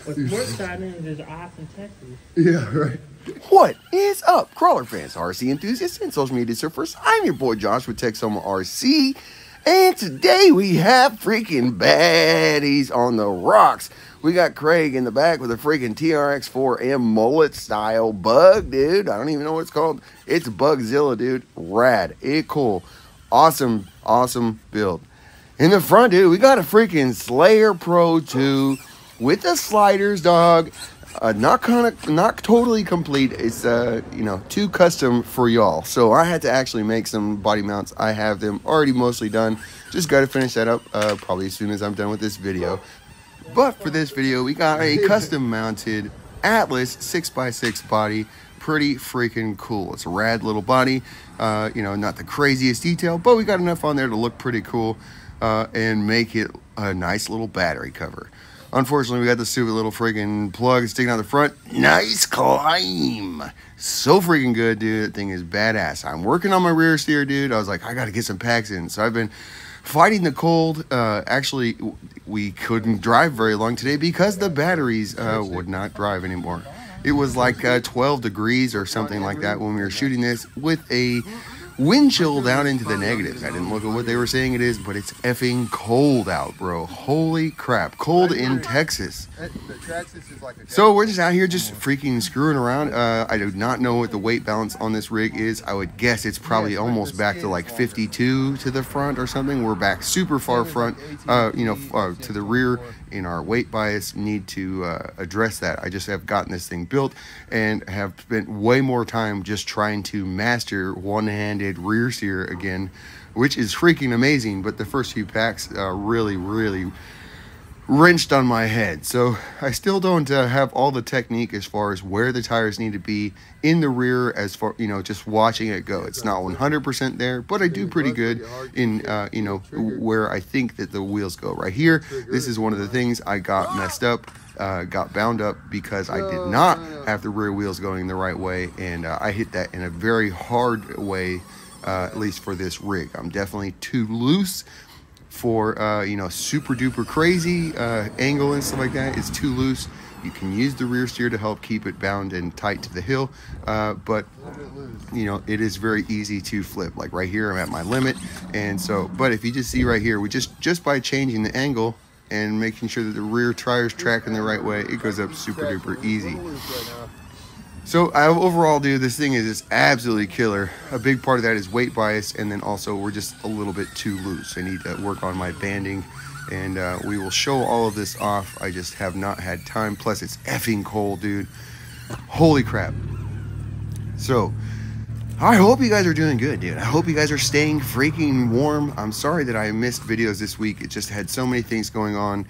With sports side in is Austin, Texas. Yeah, right. What is up, crawler fans, RC enthusiasts, and social media surfers? I'm your boy Josh with MOFO RC, and today we have freaking baddies on the rocks. We got Craig in the back with a freaking TRX4M mullet style bug, dude. I don't even know what it's called. It's Bugzilla, dude. Rad. Cool. Awesome, awesome build. In the front, dude, we got a freaking Slayer Pro 2 with the sliders, dog. Not totally complete. It's too custom for y'all. So I had to actually make some body mounts. I have them already mostly done. Just got to finish that up probably as soon as I'm done with this video. But for this video, we got a custom mounted Atlas 6x6 body. Pretty freaking cool. It's a rad little body. Not the craziest detail, but we got enough on there to look pretty cool and make it a nice little battery cover. Unfortunately, we got the stupid little freaking plug sticking out the front. Nice climb. So freaking good, dude. That thing is badass. I'm working on my rear steer, dude. I was like, I got to get some packs in. So I've been fighting the cold. Actually, we couldn't drive very long today because the batteries would not drive anymore. It was like 12 degrees or something like that when we were shooting this with a wind chill down into the negatives. I didn't look at what they were saying it is, but it's effing cold out, bro. Holy crap. Cold in Texas. So we're just out here just freaking screwing around. I do not know what the weight balance on this rig is. I would guess it's probably almost back to like 52 to the front or something. We're back super far front, to the rear. In our weight bias, need to address that. I just have gotten this thing built and have spent way more time just trying to master one-handed rear steer again, which is freaking amazing. But the first few packs really wrenched on my head. So I still don't have all the technique as far as where the tires need to be in the rear, as far, just watching it go. It's not 100% there, but I do pretty good in, where I think that the wheels go. Right here, this is one of the things I got messed up, got bound up because I did not have the rear wheels going the right way, and I hit that in a very hard way, at least for this rig. I'm definitely too loose for super duper crazy angle and stuff like that. It's too loose. You can use the rear steer to help keep it bound and tight to the hill, but it is very easy to flip. Like right here, I'm at my limit, and so, but if you just see right here, we just by changing the angle and making sure that the rear tire's tracking the right way, it goes up super duper easy. So overall, dude, this thing is just absolutely killer. A big part of that is weight bias, and then also we're just a little bit too loose. I need to work on my banding, and we will show all of this off. I just have not had time. Plus, it's effing cold, dude. Holy crap. So I hope you guys are doing good, dude. I hope you guys are staying freaking warm. I'm sorry that I missed videos this week. It just had so many things going on.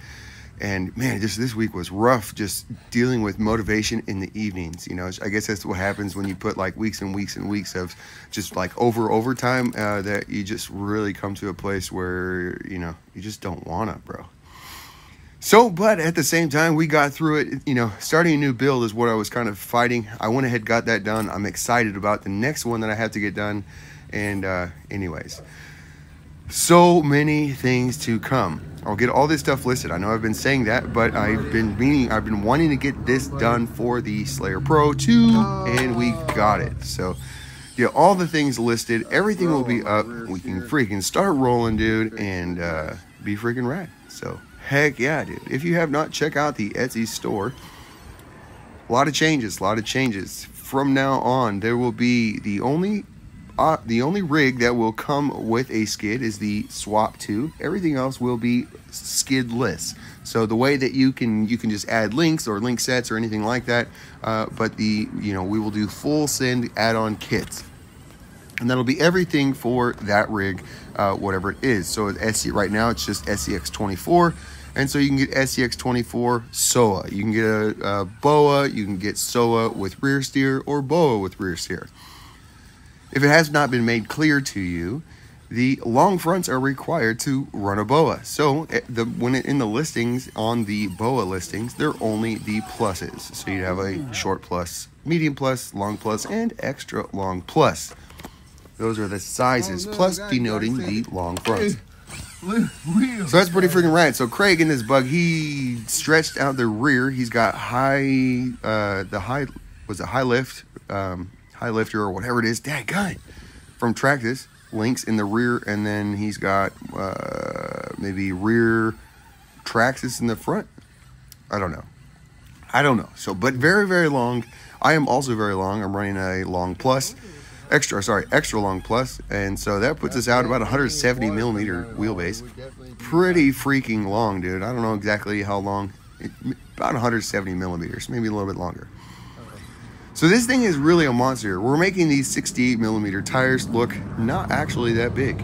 And man, just this week was rough, just dealing with motivation in the evenings. I guess that's what happens when you put like weeks and weeks and weeks of just like overtime, that you just really come to a place where, you just don't wanna, bro. So, but at the same time, we got through it. Starting a new build is what I was kind of fighting. I went ahead, got that done. I'm excited about the next one that I have to get done. And anyways, so many things to come. I'll get all this stuff listed. I know I've been saying that, but I've been wanting to get this done for the Slayer Pro 2, and we got it. So yeah, all the things listed, everything will be up. We can freaking start rolling, dude, and be freaking rad. So heck yeah, dude. If you have not, check out the Etsy store. A lot of changes. From now on, there will be the only rig that will come with a skid is the Swap 2. Everything else will be skidless. So the way that you can just add links or link sets or anything like that, but we will do full send add-on kits, and that'll be everything for that rig, whatever it is. So right now it's just SCX24, and so you can get SCX24 SOA. You can get a BOA. You can get SOA with rear steer or BOA with rear steer. If it has not been made clear to you, the long fronts are required to run a BOA. So in the listings, on the BOA listings, they're only the pluses. So you'd have a short plus, medium plus, long plus, and extra long plus. Those are the sizes, plus denoting the long fronts. So that's pretty freaking rad. So Craig in this bug, he stretched out the rear. He's got high lifter or whatever it is. Dadgummit, from Traxxas links in the rear, and then he's got maybe rear Traxxas in the front. I don't know. So, but very, very long. I am also very long. I'm running a long plus, extra long plus, and so that puts us out about 170 millimeter wheelbase. Pretty freaking long, dude. I don't know exactly how long. About 170 millimeters, maybe a little bit longer. So this thing is really a monster. We're making these 68 millimeter tires look not actually that big.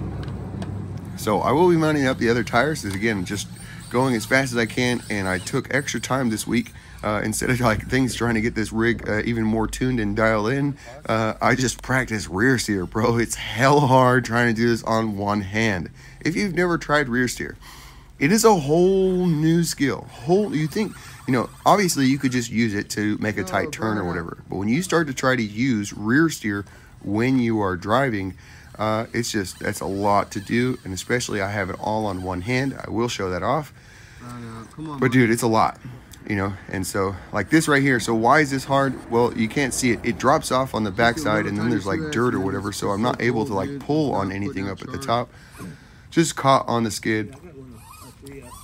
So I will be mounting up the other tires. Is again just going as fast as I can, and I took extra time this week. Instead of like things trying to get this rig even more tuned and dialed in, I just practice rear steer, bro. It's hell hard trying to do this on one hand. If you've never tried rear steer, it is a whole new skill. You think, you know, obviously you could just use it to make a tight turn or whatever, but when you start to try to use rear steer when you are driving, that's a lot to do, and especially I have it all on one hand. I will show that off, but dude, it's a lot. You know, and so like this right here. So why is this hard? Well, you can't see it. It drops off on the backside, and then there's like dirt or whatever. So I'm not able to like pull on anything up at the top. Just caught on the skid,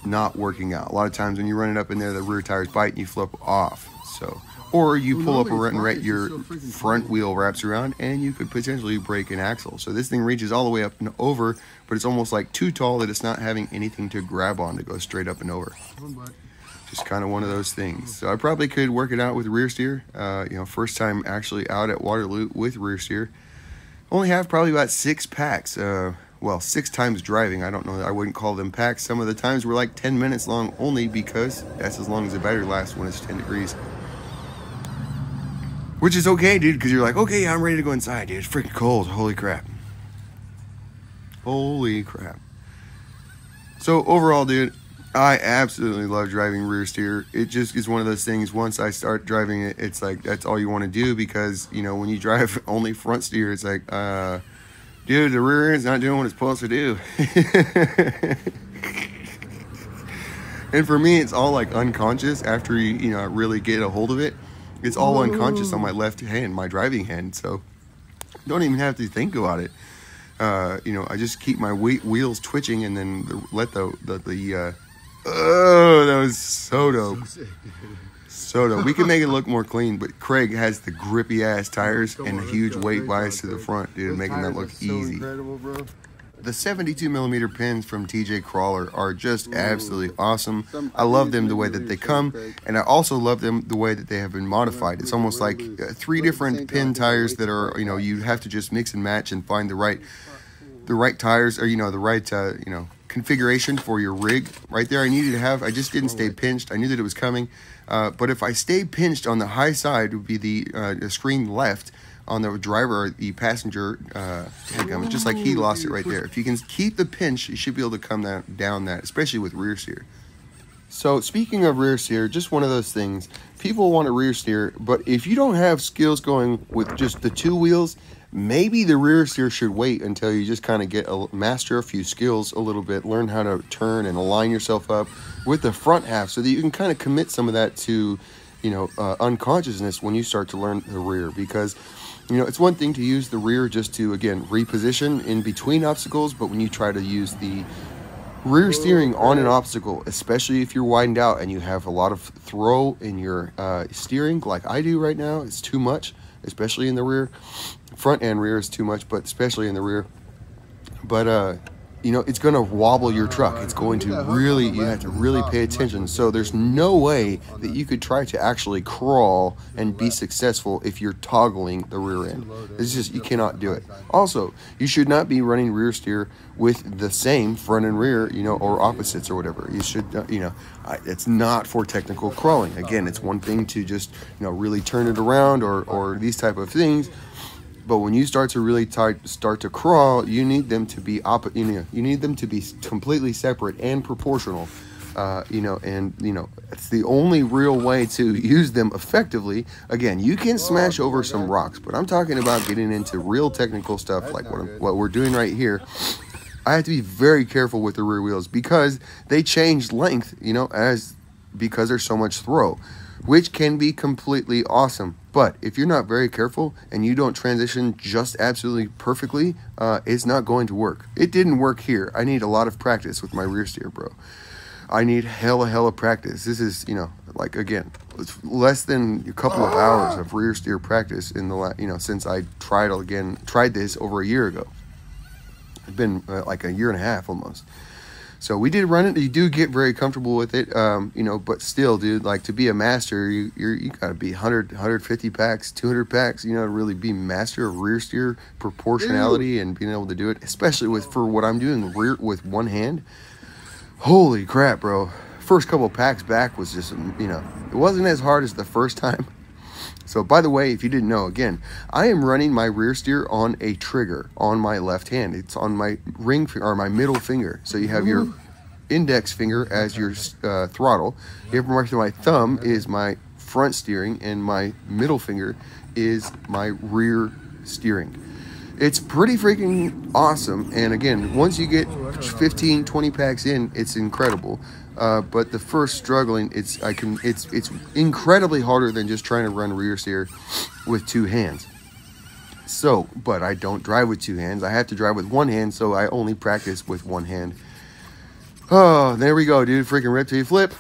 not working out. A lot of times when you run it up in there, the rear tires bite and you flip off. So, or you pull up and your front wheel wraps around, and you could potentially break an axle. So this thing reaches all the way up and over, but it's almost like too tall that it's not having anything to grab on to go straight up and over. Just kind of one of those things. So I probably could work it out with rear steer. You know, first time actually out at Waterloo with rear steer. Only have probably about 6 packs. Well, 6 times driving. I don't know. I wouldn't call them packs. Some of the times were like 10 minutes long only because that's as long as the battery lasts when it's 10 degrees. Which is okay, dude, because you're like, okay, I'm ready to go inside, dude. It's freaking cold. Holy crap. Holy crap. So overall, dude, I absolutely love driving rear steer. It just is one of those things, once I start driving it, it's like, that's all you want to do, because, you know, when you drive only front steer, it's like, dude, the rear end's not doing what it's supposed to do. And for me, it's all like unconscious after you know, really get a hold of it. It's all unconscious on my left hand, my driving hand, so don't even have to think about it. You know, I just keep my wheels twitching, and then let oh, that was so dope. So dope. We can make it look more clean, but Craig has the grippy ass tires and a huge weight bias to the front, dude, making that look easy. The 72 millimeter pins from TJ Crawler are just absolutely awesome. I love them the way that they come, and I also love them the way that they have been modified. It's almost like 3 different pin tires that are, you know, you have to just mix and match and find the right tires, or, you know, the right, you know, configuration for your rig. Right there, I just didn't stay pinched. I knew that it was coming, but if I stay pinched on the high side, would be the screen left. On the driver, the passenger, just like he lost it right there. If you can keep the pinch, you should be able to come down that, especially with rear steer. So speaking of rear steer, just one of those things. People want a rear steer, but if you don't have skills going with just the 2 wheels, maybe the rear steer should wait until you just kind of master a few skills a little bit, learn how to turn and align yourself up with the front half, so that you can kind of commit some of that to, you know, unconsciousness when you start to learn the rear. Because, you know, it's one thing to use the rear just to, again, reposition in between obstacles, but when you try to use the rear steering on an obstacle, especially if you're widened out and you have a lot of throw in your steering, like I do right now, it's too much, especially in the rear. Front and rear is too much, but especially in the rear. But you know, it's going to wobble your truck. It's going to really, you have to really pay attention. So there's no way that you could try to actually crawl and be successful if you're toggling the rear end. It's just, you cannot do it. Also, you should not be running rear steer with the same front and rear, you know, or opposites or whatever. You should, you know, it's not for technical crawling. Again, it's one thing to just, you know, really turn it around or these type of things. But when you start to really start to crawl, you need them to be you need them to be completely separate and proportional. You know, and you know, it's the only real way to use them effectively. Again, you can smash over some rocks, but I'm talking about getting into real technical stuff like what we're doing right here. I have to be very careful with the rear wheels because they change length, you know, because there's so much throw, which can be completely awesome. But if you're not very careful and you don't transition just absolutely perfectly, it's not going to work. It didn't work here. I need a lot of practice with my rear steer, bro. I need hella practice. This is, you know, like, again, it's less than a couple of hours of rear steer practice in the you know, since I tried this over a year ago. It's been like a year and a half almost. So we did run it. You do get very comfortable with it, you know, but still, dude, like, to be a master, you gotta be 100, 150 packs, 200 packs, you know, to really be master of rear steer proportionality and being able to do it, especially for what I'm doing with one hand. Holy crap, bro. First couple packs back was just, you know, it wasn't as hard as the first time. So, by the way, if you didn't know, again, I am running my rear steer on a trigger on my left hand. It's on my ring finger, or my middle finger. So you have your index finger as your throttle. My thumb is my front steering, and my middle finger is my rear steering. It's pretty freaking awesome. And again, once you get 15, 20 packs in, it's incredible. But the first struggling, it's incredibly harder than just trying to run rear steer with two hands. So, but I don't drive with two hands. I have to drive with one hand, so I only practice with one hand. Oh, there we go, dude. Freaking rip till you flip.